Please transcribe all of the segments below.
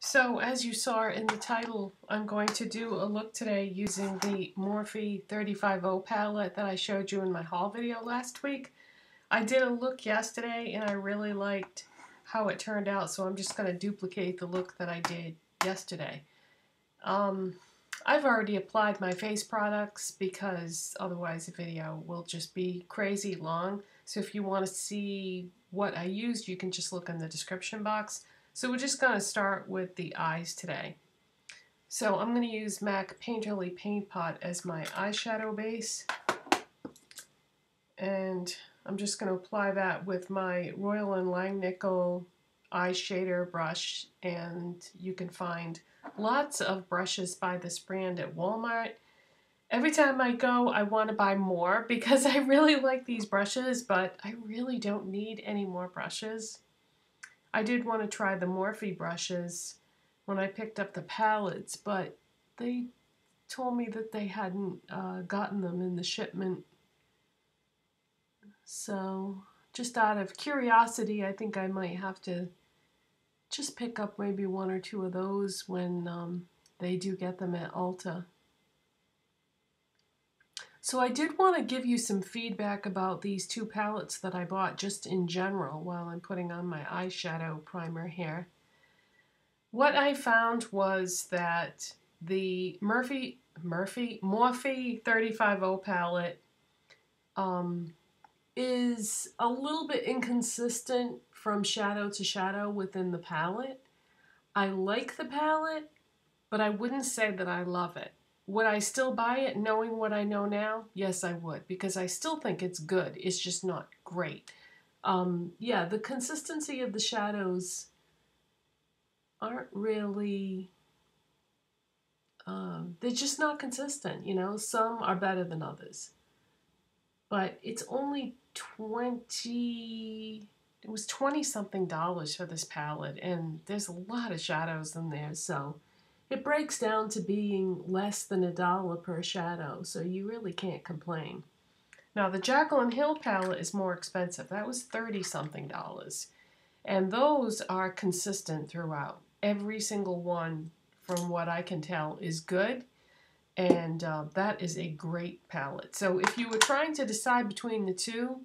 So as you saw in the title, I'm going to do a look today using the Morphe 35O palette that I showed you in my haul video last week. I did a look yesterday and I really liked how it turned out, so I'm just going to duplicate the look that I did yesterday. I've already applied my face products because otherwise the video will just be crazy long. So if you want to see what I used, you can just look in the description box. So we're just going to start with the eyes today. So I'm going to use MAC Painterly Paint Pot as my eyeshadow base. And I'm just going to apply that with my Royal & Langnickel eye shader brush. And you can find lots of brushes by this brand at Walmart. Every time I go, I want to buy more because I really like these brushes, but I really don't need any more brushes. I did want to try the Morphe brushes when I picked up the palettes, but they told me that they hadn't gotten them in the shipment. So just out of curiosity, I think I might have to just pick up maybe one or two of those when they do get them at Ulta. So I did want to give you some feedback about these two palettes that I bought just in general while I'm putting on my eyeshadow primer here. What I found was that the Morphe 35O palette is a little bit inconsistent from shadow to shadow within the palette. I like the palette, but I wouldn't say that I love it. Would I still buy it knowing what I know now? Yes, I would, because I still think it's good. It's just not great. Yeah, the consistency of the shadows aren't really, they're just not consistent, you know? Some are better than others. But it's only it was $20-something for this palette, and there's a lot of shadows in there, so it breaks down to being less than $1 per shadow, so you really can't complain. Now the Jaclyn Hill palette is more expensive. That was $30-something, and those are consistent throughout. Every single one, from what I can tell, is good, and that is a great palette. So if you were trying to decide between the two,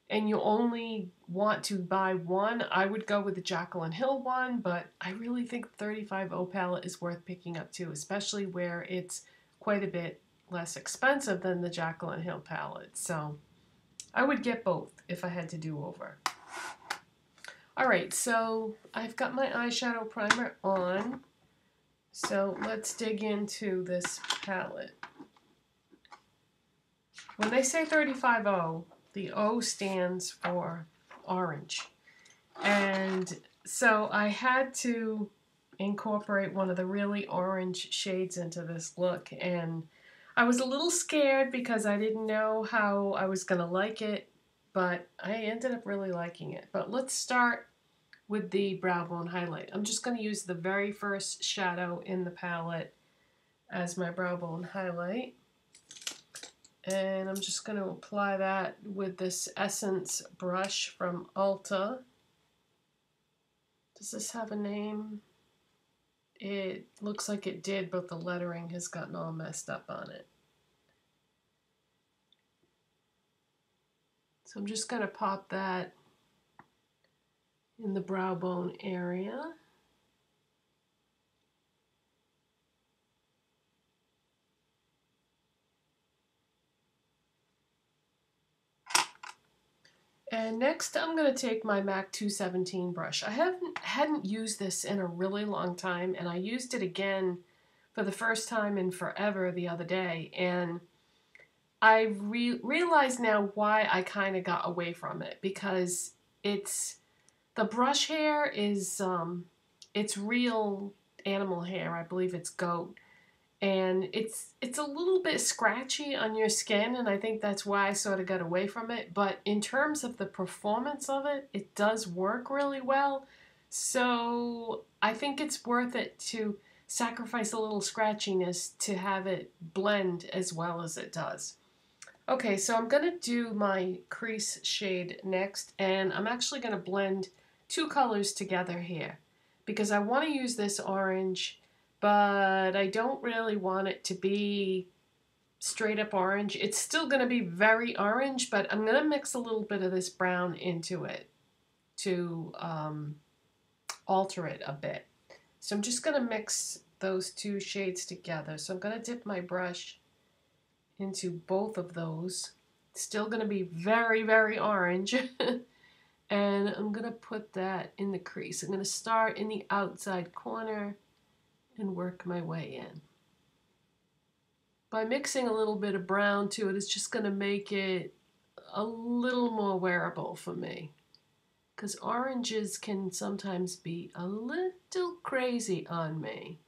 and you only want to buy one, I would go with the Jaclyn Hill one, but I really think the 35O palette is worth picking up too, especially where it's quite a bit less expensive than the Jaclyn Hill palette. So I would get both if I had to do over. Alright, so I've got my eyeshadow primer on, so let's dig into this palette. When they say 35O, the O stands for orange. And so I had to incorporate one of the really orange shades into this look. And I was a little scared because I didn't know how I was going to like it, but I ended up really liking it. But let's start with the brow bone highlight. I'm just going to use the very first shadow in the palette as my brow bone highlight. And I'm just going to apply that with this Essence brush from Ulta. Does this have a name? It looks like it did, but the lettering has gotten all messed up on it. So I'm just going to pop that in the brow bone area. And next I'm going to take my MAC 217 brush. I hadn't used this in a really long time, and I used it again for the first time in forever the other day, and I realize now why I kind of got away from it, because the brush hair is it's real animal hair. I believe it's goat. And it's a little bit scratchy on your skin, and I think that's why I sort of got away from it. But in terms of the performance of it, it does work really well. So I think it's worth it to sacrifice a little scratchiness to have it blend as well as it does. Okay, so I'm going to do my crease shade next, and I'm actually going to blend two colors together here. because I want to use this orange, but I don't really want it to be straight up orange. It's still going to be very orange, but I'm going to mix a little bit of this brown into it to alter it a bit. So I'm just going to mix those two shades together. So I'm going to dip my brush into both of those. It's still going to be very, very orange. And I'm going to put that in the crease. I'm going to start in the outside corner and work my way in. By mixing a little bit of brown to it, it's just going to make it a little more wearable for me. Because oranges can sometimes be a little crazy on me.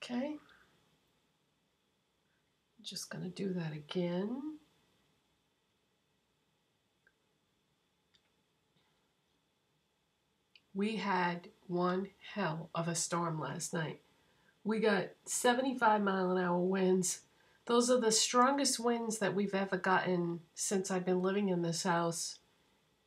Okay. I'm just going to do that again. We had one hell of a storm last night. We got 75-mile-an-hour winds. Those are the strongest winds that we've ever gotten since I've been living in this house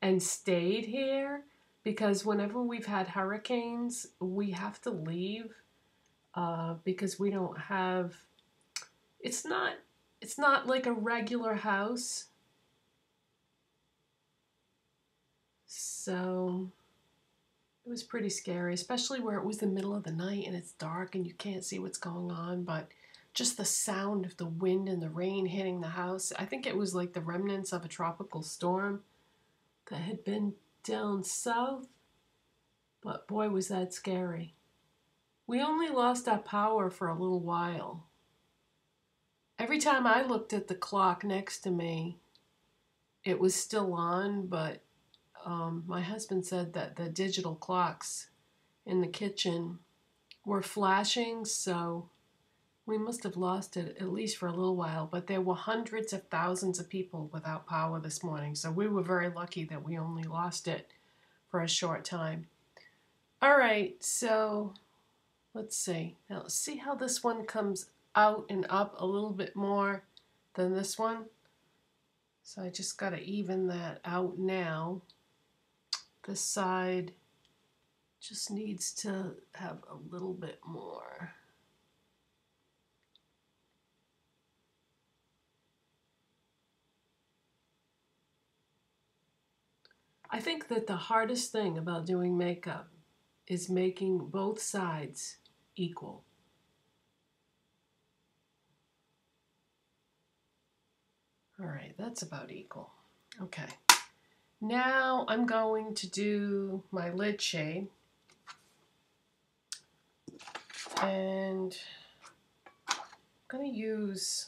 and stayed here, because whenever we've had hurricanes, we have to leave because we don't have, it's not like a regular house. So it was pretty scary, especially where it was the middle of the night and it's dark and you can't see what's going on, but just the sound of the wind and the rain hitting the house. I think it was like the remnants of a tropical storm that had been down south, but boy was that scary. We only lost our power for a little while. Every time I looked at the clock next to me, it was still on, but my husband said that the digital clocks in the kitchen were flashing, so we must have lost it at least for a little while. But there were hundreds of thousands of people without power this morning, so we were very lucky that we only lost it for a short time. All right, so let's see. Now let's see how this one comes out and up a little bit more than this one. So I just got to even that out now. This side just needs to have a little bit more. I think that the hardest thing about doing makeup is making both sides equal. All right, that's about equal. Okay. Now I'm going to do my lid shade, and I'm going to use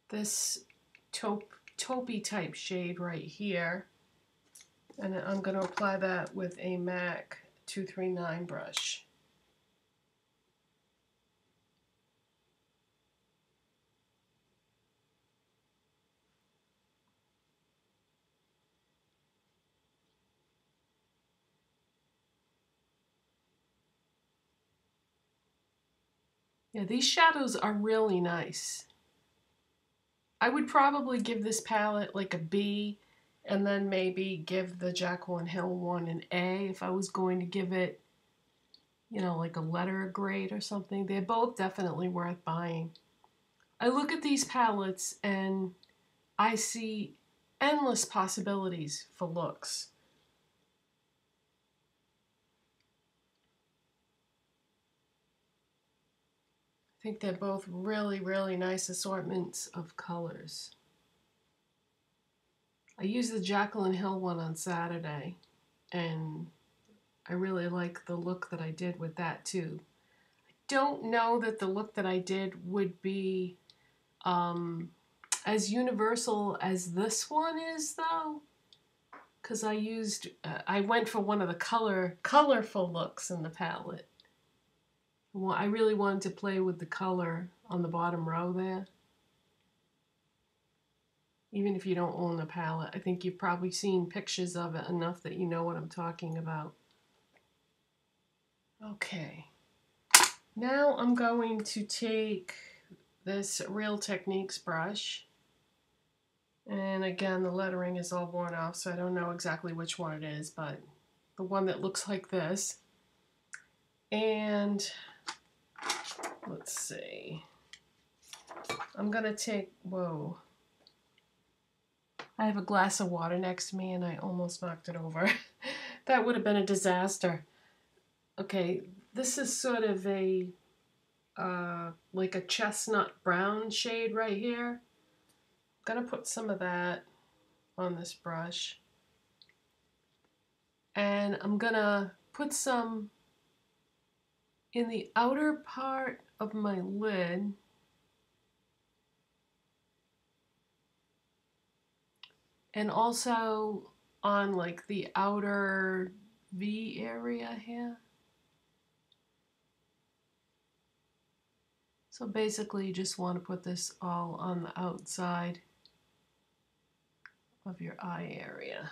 this taupey type shade right here, and I'm going to apply that with a MAC 239 brush. Yeah, these shadows are really nice. I would probably give this palette like a B, and then maybe give the Jaclyn Hill one an A if I was going to give it, you know, like a letter grade or something. They're both definitely worth buying. I look at these palettes and I see endless possibilities for looks. I think they're both really, really nice assortments of colors. I used the Jaclyn Hill one on Saturday, and I really like the look that I did with that too. I don't know that the look that I did would be as universal as this one is, though, because I went for one of the colorful looks in the palette. Well, I really wanted to play with the color on the bottom row there. Even if you don't own the palette, I think you've probably seen pictures of it enough that you know what I'm talking about. Okay, now I'm going to take this Real Techniques brush, and again the lettering is all worn off, so I don't know exactly which one it is, but the one that looks like this. And let's see, I'm gonna take, whoa, I have a glass of water next to me and I almost knocked it over. That would have been a disaster. Okay, this is sort of a like a chestnut brown shade right here. I'm gonna put some of that on this brush, and I'm gonna put some in the outer part of my lid, and also on like the outer V area here. So basically you just want to put this all on the outside of your eye area.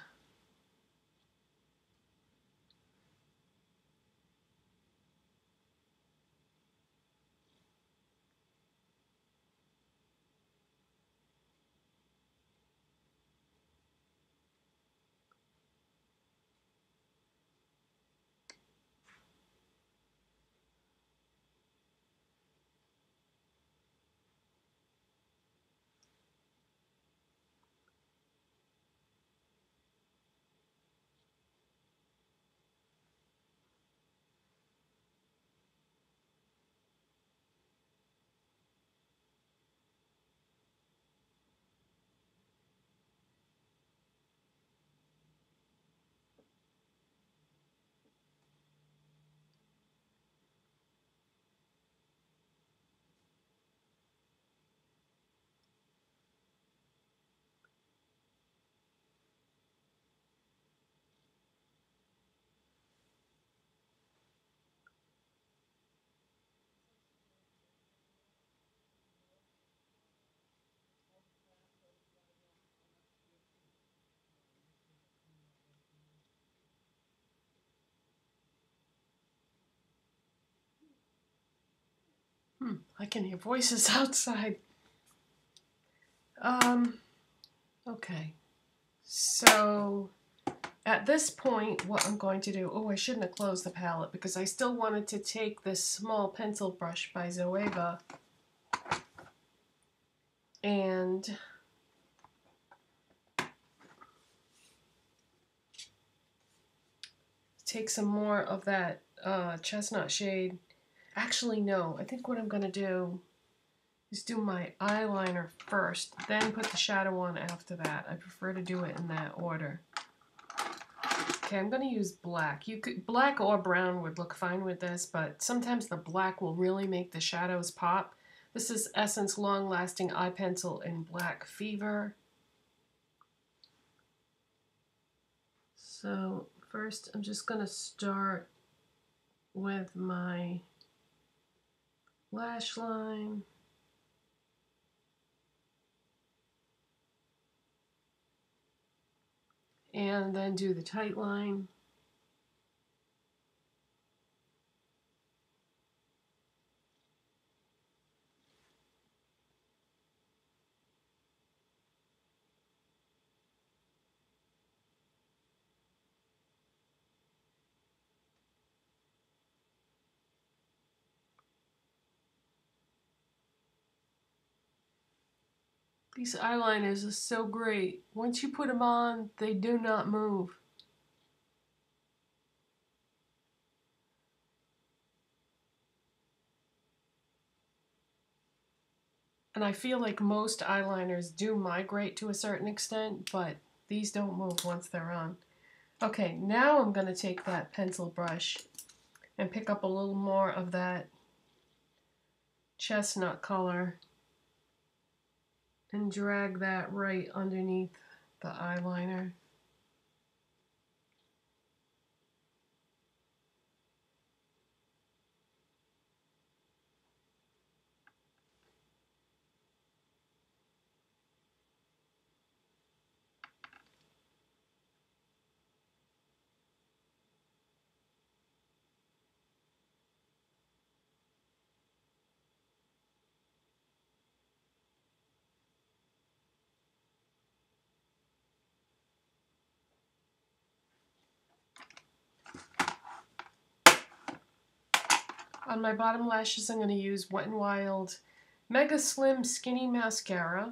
I can hear voices outside. Okay. So at this point, what I'm going to do, oh, I shouldn't have closed the palette because I still wanted to take this small pencil brush by Zoeva and take some more of that chestnut shade. Actually, no, I think what I'm going to do is do my eyeliner first, then put the shadow on after that. I prefer to do it in that order. Okay, I'm going to use black. Black or brown would look fine with this, but sometimes the black will really make the shadows pop. This is Essence Long Lasting Eye Pencil in Black Fever. So first I'm just going to start with my lash line. And then do the tight line. These eyeliners are so great. Once you put them on, they do not move. And I feel like most eyeliners do migrate to a certain extent, but these don't move once they're on. Okay, now I'm going to take that pencil brush and pick up a little more of that chestnut color and drag that right underneath the eyeliner. On my bottom lashes, I'm going to use Wet n Wild Mega Slim Skinny Mascara.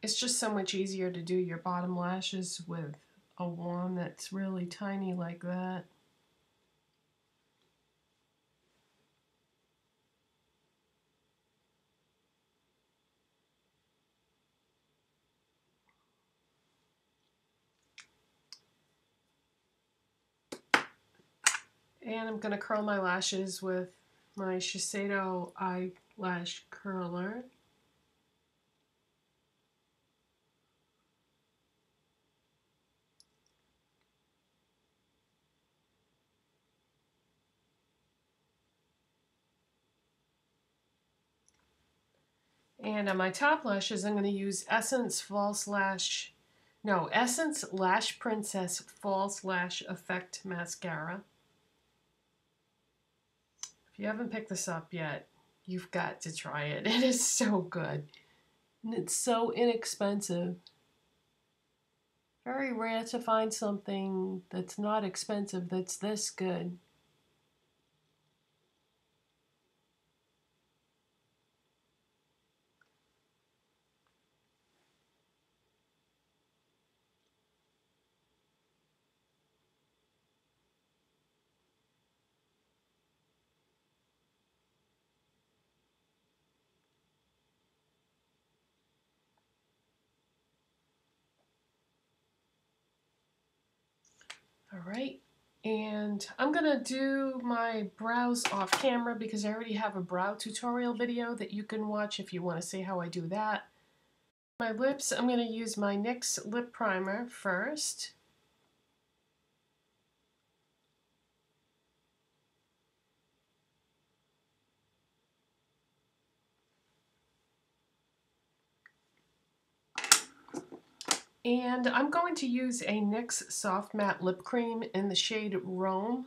It's just so much easier to do your bottom lashes with a wand that's really tiny like that. And I'm going to curl my lashes with my Shiseido eyelash curler. And on my top lashes, I'm going to use Essence Lash Princess False Lash Effect Mascara. If you haven't picked this up yet, you've got to try it. It is so good. And it's so inexpensive. Very rare to find something that's not expensive that's this good. Alright, and I'm going to do my brows off camera because I already have a brow tutorial video that you can watch if you want to see how I do that. My lips, I'm going to use my NYX Lip Primer first. And I'm going to use a NYX Soft Matte Lip Cream in the shade Rome.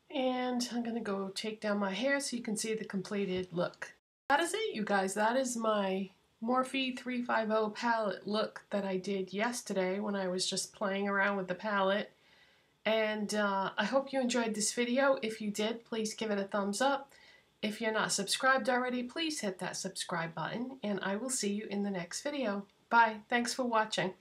And I'm going to go take down my hair so you can see the completed look. That is it, you guys. That is my Morphe 35O palette look that I did yesterday when I was just playing around with the palette. And I hope you enjoyed this video. If you did, please give it a thumbs up. If you're not subscribed already, please hit that subscribe button. And I will see you in the next video. Bye. Thanks for watching.